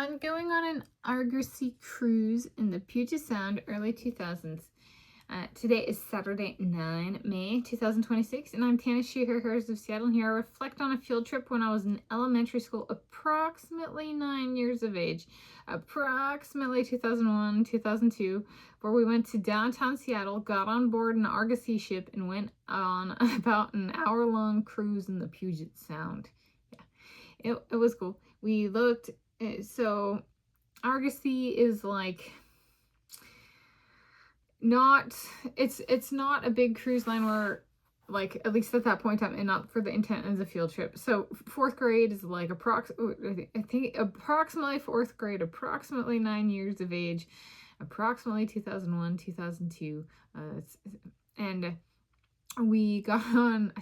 I'm going on an Argosy cruise in the Puget Sound early 2000s. Today is Saturday, 9 May 2026, and I'm Tanis, She/Her/Hers of Seattle, and here I reflect on a field trip when I was in elementary school, approximately 9 years of age, approximately 2001, 2002, where we went to downtown Seattle, got on board an Argosy ship, and went on about an hour-long cruise in the Puget Sound. Yeah, it was cool. We looked, so Argosy is like not, it's not a big cruise line where, like, at least at that point in time, and not for the intent as a field trip. So fourth grade is like I think approximately fourth grade, approximately 9 years of age, approximately 2001, 2002, and we got on,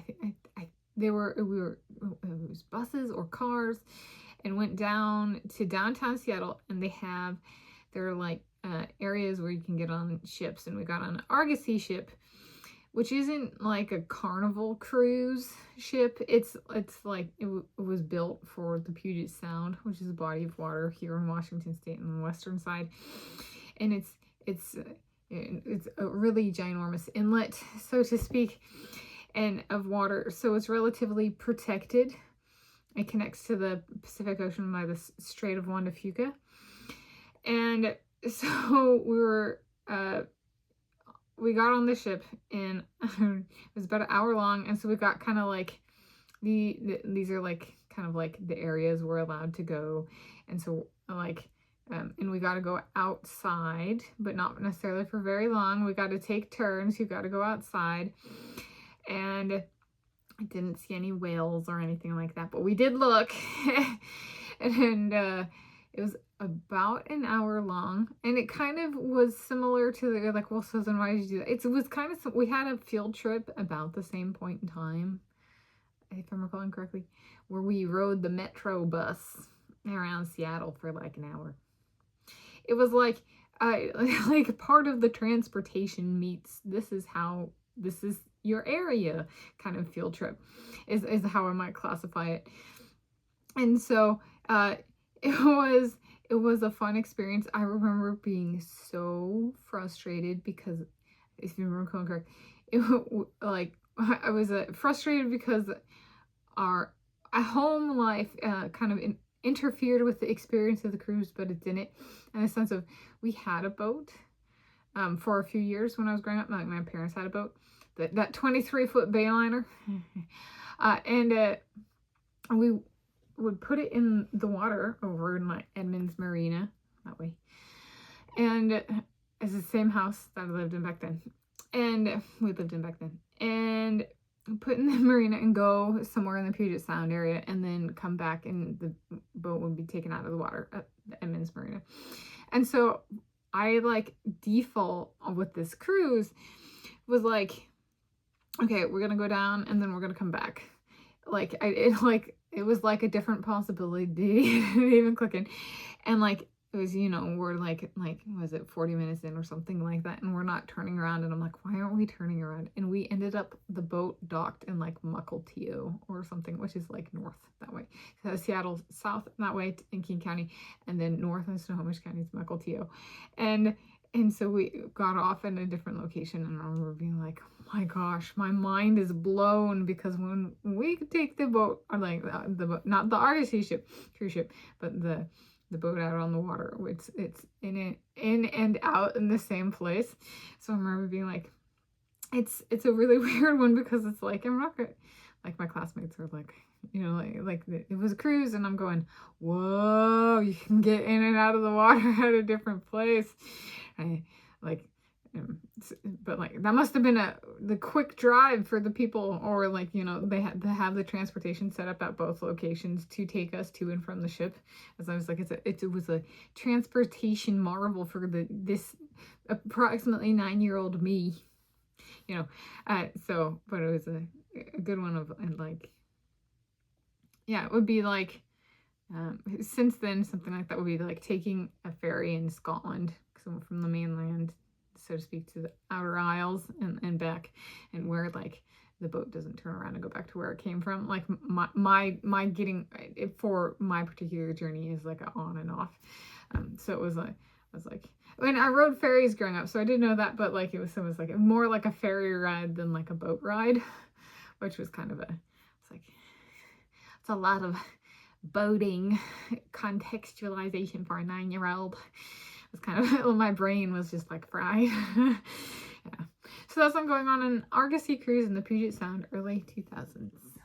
we were, it was buses or cars, and went down to downtown Seattle, and there are like areas where you can get on ships, and we got on an Argosy ship, which isn't like a carnival cruise ship. It's like it was built for the Puget Sound, which is a body of water here in Washington State on the western side, and it's a really ginormous inlet, so to speak, and of water, so it's relatively protected. It connects to the Pacific Ocean by the Strait of Juan de Fuca. And so we got on the ship, and it was about an hour long. And so we got kind of like, these are like kind of like the areas we're allowed to go. And so like, and we got to go outside, but not necessarily for very long. We got to take turns. You got to go outside. And I didn't see any whales or anything like that, but we did look. And it was about an hour long, and it kind of was similar to the, like, well, so then why did you do that? It was kind of, we had a field trip about the same point in time, if I'm recalling correctly, where we rode the metro bus around Seattle for like an hour. It was like, like part of the transportation meets, this is your area kind of field trip is how I might classify it. And so it was a fun experience. I remember being so frustrated because, if you remember correctly, I was frustrated because our home life kind of interfered with the experience of the cruise, but it didn't, in the sense of, we had a boat for a few years when I was growing up. My parents had a boat, that 23-foot Bayliner, and we would put it in the water over in my Edmonds Marina, that way, and it's the same house that I lived in back then, and we lived in back then, and put in the marina and go somewhere in the Puget Sound area, and then come back, and the boat would be taken out of the water at the Edmonds Marina. And so I, like, default with this cruise was like, okay, we're gonna go down and then we're gonna come back. Like, it was like a different possibility even clicking. And like, it was, we're like, was it 40 minutes in or something like that, and we're not turning around, and I'm like, why aren't we turning around? And we ended up, the boat docked in like Mukilteo or something, which is like north that way. So Seattle south that way in King County, and then north in Snohomish County is Mukilteo. And so we got off in a different location, and I remember being like, oh my gosh, my mind is blown, because when we could take the boat, or like the boat, not the Argosy cruise ship, but the boat out on the water, which it's in and out in the same place. So I remember being like, it's a really weird one, because it's like, I'm not gonna, like, my classmates are like, like it was a cruise, and I'm going, whoa, you can get in and out of the water at a different place. But like, that must have been the quick drive for the people, or like, they had to have the transportation set up at both locations to take us to and from the ship. As I was like, it was a transportation marvel for this approximately 9-year-old me, so, but it was a good one and like, yeah, it would be like, since then, something like that would be like taking a ferry in Scotland, from the mainland, so to speak, to the Outer Isles and back, and where like the boat doesn't turn around and go back to where it came from. Like my getting it for my particular journey is like a on and off. So it was like, I was like, when I rode ferries growing up, so I didn't know that, but like it was like more like a ferry ride than like a boat ride, which was kind of it's like, it's a lot of boating contextualization for a 9-year-old. It was kind of, my brain was just like fried. Yeah. So that's what's going on in Argosy cruise in the Puget Sound, early 2000s.